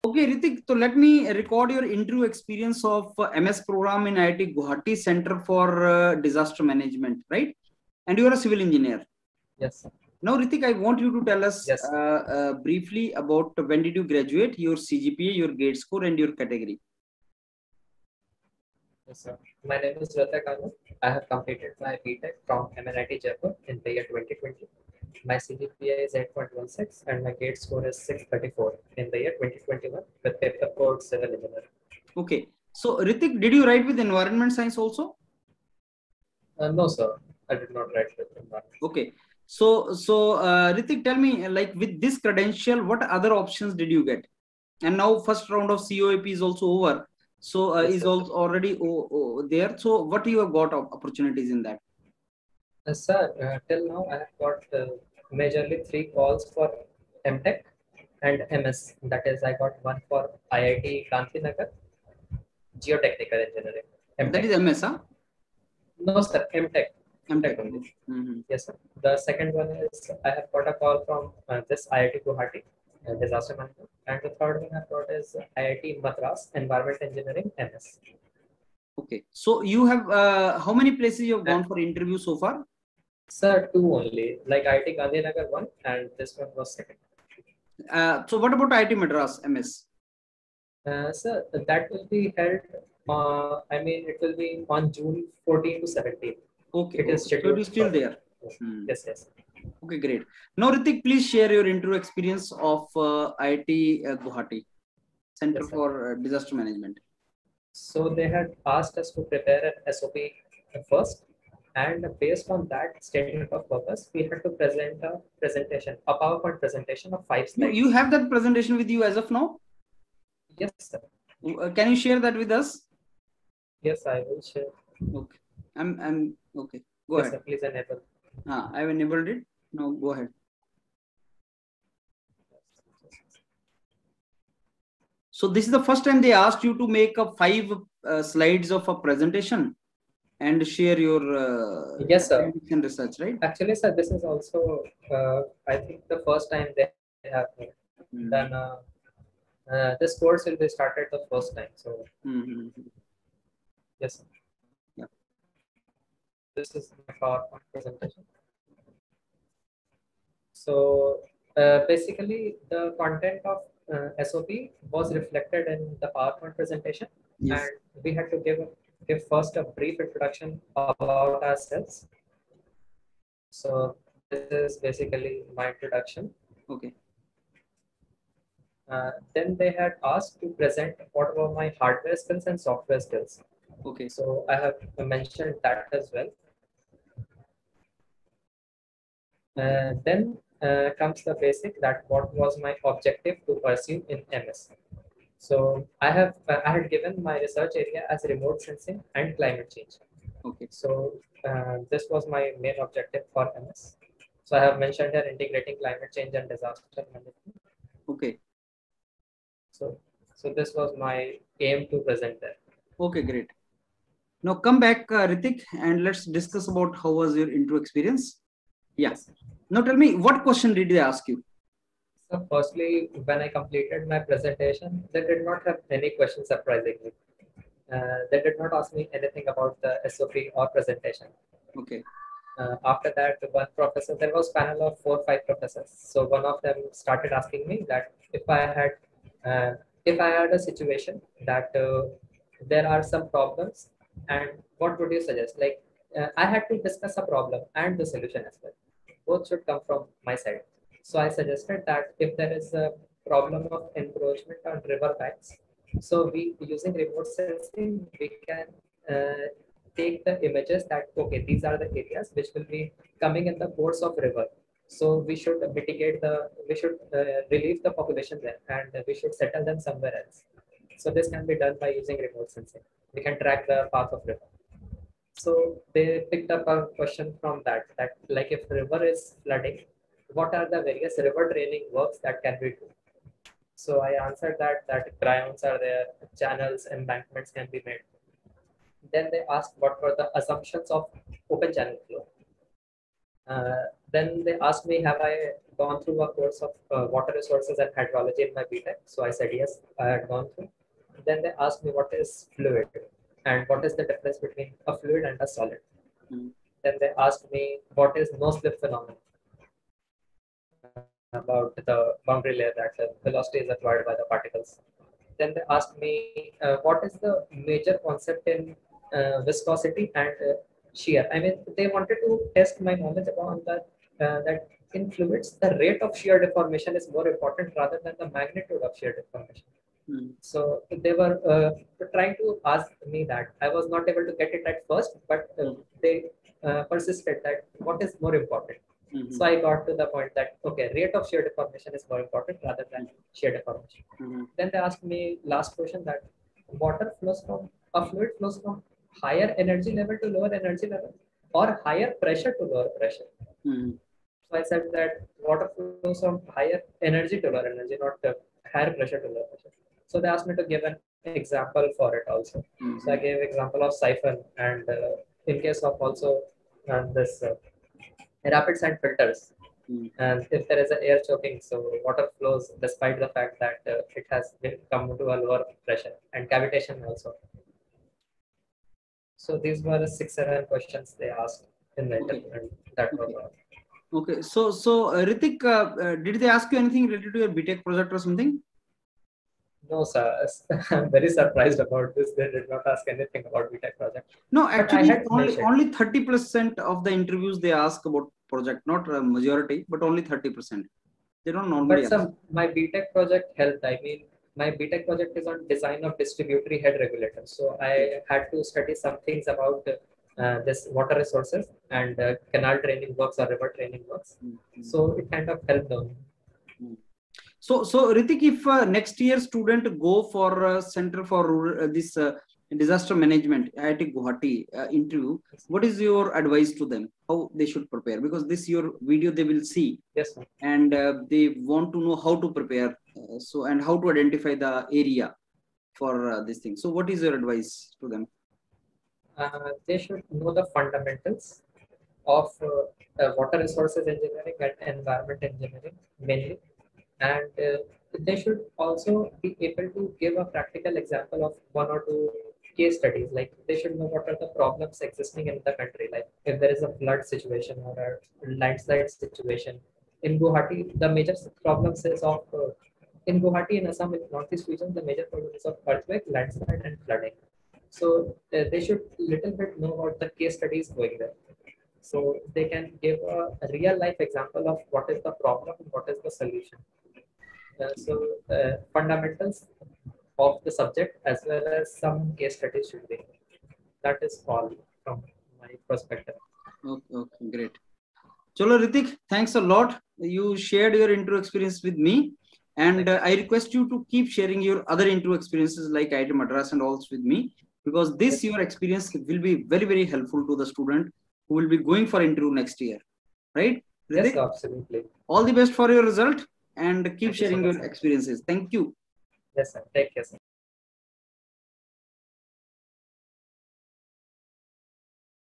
Okay, Ritik, so let me record your interview experience of MS program in IIT Guwahati Center for Disaster Management, right? And you are a civil engineer. Yes, sir. Now, Ritik, I want you to tell us Yes, briefly about when did you graduate, your CGPA, your grade score, and your category. yes, sir. My name is Ritik Anand. I have completed my BTech from MNIT Jaipur in the year 2020. My CGPA is 8.16 and my grade score is 634 in the year 2021 with paper code civil engineering. Okay, so Ritik, did you write with environment science also? No, sir. I did not write with environment. Okay, so Ritik, tell me, like with this credential, what other options did you get? And now first round of COAP is also over, so Yes, is sir. also already there. So what you have got opportunities in that? Sir, till now I have got majorly 3 calls for MTech and MS. That is, I got one for IIT Gandhinagar, Geotechnical Engineering. That MTech. is MS, huh? No, sir, MTech. MTech. Only. Mm-hmm. Yes, sir. The second one is I have got a call from this IIT Guwahati, disaster management, and the third one I got is IIT Madras, Environment Engineering, MS. Okay, so you have how many places you have gone for interview so far? Sir, 2 only. Like IIT Gandhinagar one, and this one was second. So what about IIT Madras MS? Sir, that will be held. I mean, it will be on June 14 to 17. Okay, It is so scheduled it is still for. there. Yes, yes. Okay, great. Now, Ritik, please share your interview experience of IIT Guwahati Center Yes, sir. for Disaster Management. So they had asked us to prepare an SOP first, and based on that statement of purpose, we had to present a presentation, a PowerPoint presentation of 5 slides. You have that presentation with you as of now? Yes, sir. Can you share that with us? Yes, I will share. Okay. I'm okay. Go Yes, ahead. sir, please enable. I have enabled it. Now go ahead. So this is the first time they asked you to make a 5 slides of a presentation and share your Yes, sir. research, right? Actually, sir, this is also I think the first time they have done. This course will be started the first time. So yes, sir. Yeah. This is my PowerPoint presentation. So basically, the content of SOP was reflected in the PowerPoint presentation, Yes. and we had to give first a brief introduction about ourselves. So this is basically my introduction. Okay. Then they had asked to present what were my hardware skills and software skills. Okay. So I have mentioned that as well. Then comes the basic, that what was my objective to pursue in MS. So I had given my research area as remote sensing and climate change. Okay. So this was my main objective for MS. So I have mentioned here integrating climate change and disaster management. Okay. So this was my aim to present there. Okay, great. Now come back, Ritik, and let's discuss about how was your intro experience. Yeah. Yes. Now tell me, what question did they ask you? So firstly, when I completed my presentation, they did not have any questions, surprisingly. They did not ask me anything about the SOP or presentation. Okay. After that, one professor, there was panel of 4 or 5 professors. So one of them started asking me that if I had a situation that there are some problems, and what would you suggest? Like I had to discuss a problem and the solution as well. Both should come from my side. So I suggested that if there is a problem of encroachment on river banks, so we using remote sensing, we can take the images that, okay, these are the areas which will be coming in the course of river. So we should we should relieve the population there, and we should settle them somewhere else. So this can be done by using remote sensing. We can track the path of river. So they picked up a question from that like if river is flooding, what are the various river draining works that can be done? So I answered that cryons are there, channels, embankments can be made. Then they asked what were the assumptions of open channel flow. Then they asked me, have I gone through a course of water resources and hydrology in my BTech? So I said yes, I had gone through. Then they asked me what is fluid and what is the difference between a fluid and a solid. Then they asked me what is no-slip phenomenon, about the boundary layer that the velocity is acquired by the particles. Then they asked me what is the major concept in viscosity and shear. I mean, they wanted to test my knowledge about that in fluids, the rate of shear deformation is more important rather than the magnitude of shear deformation. So they were trying to ask me that. I was not able to get it at first, but they persisted that what is more important. So I got to the point that okay, rate of shear deformation is more important rather than shear deformation. Then they asked me last question that water flows from a fluid flows from higher energy level to lower energy level or higher pressure to lower pressure. So I said that water flows from higher energy to lower energy, not higher pressure to lower pressure. So they asked me to give an example for it also. So I gave example of siphon and in case of also this rapid sand filters. And if there is an air choking, so water flows despite the fact that it has come to a lower pressure and cavitation also. So these were the 6-7 questions they asked in the interview, and that was all. Okay, so Ritik, did they ask you anything related to your BTech project or something? No, sir. I'm very surprised about this. They did not ask anything about BTech project. No, actually, only 30% of the interviews they ask about project, not a majority, but only 30%. They don't normally ask. But my BTech project helped. I mean, my BTech project is on design of distributory head regulators. So I had to study some things about this water resources and canal training works or river training works. So it kind of helped them. So Ritik, if next year student go for Center for this disaster management IIT Guwahati interview, what is your advice to them? How they should prepare? Because this your video they will see, yes, sir. And they want to know how to prepare. So and how to identify the area for this thing. So what is your advice to them? They should know the fundamentals of water resources engineering and environment engineering mainly. And they should also be able to give a practical example of 1 or 2 case studies. Like they should know what are the problems existing in the country. Like if there is a flood situation or a landslide situation. In Guwahati, the major problems is of, in Guwahati, in Assam, in Northeast region, the major problem is of earthquake, landslide and flooding. So they should little bit know about the case studies going there. So they can give a real life example of what is the problem and what is the solution. Fundamentals of the subject as well as some case studies should be. That is all from my perspective. Okay, great. Chalo Ritik, thanks a lot. You shared your intro experience with me, and I request you to keep sharing your other intro experiences like IIT Madras and all with me, because this your experience will be very, very helpful to the student who will be going for interview next year, right? Ritik? Yes, absolutely. All the best for your result and keep sharing your experiences. Thank you. Yes, sir. Take care, sir.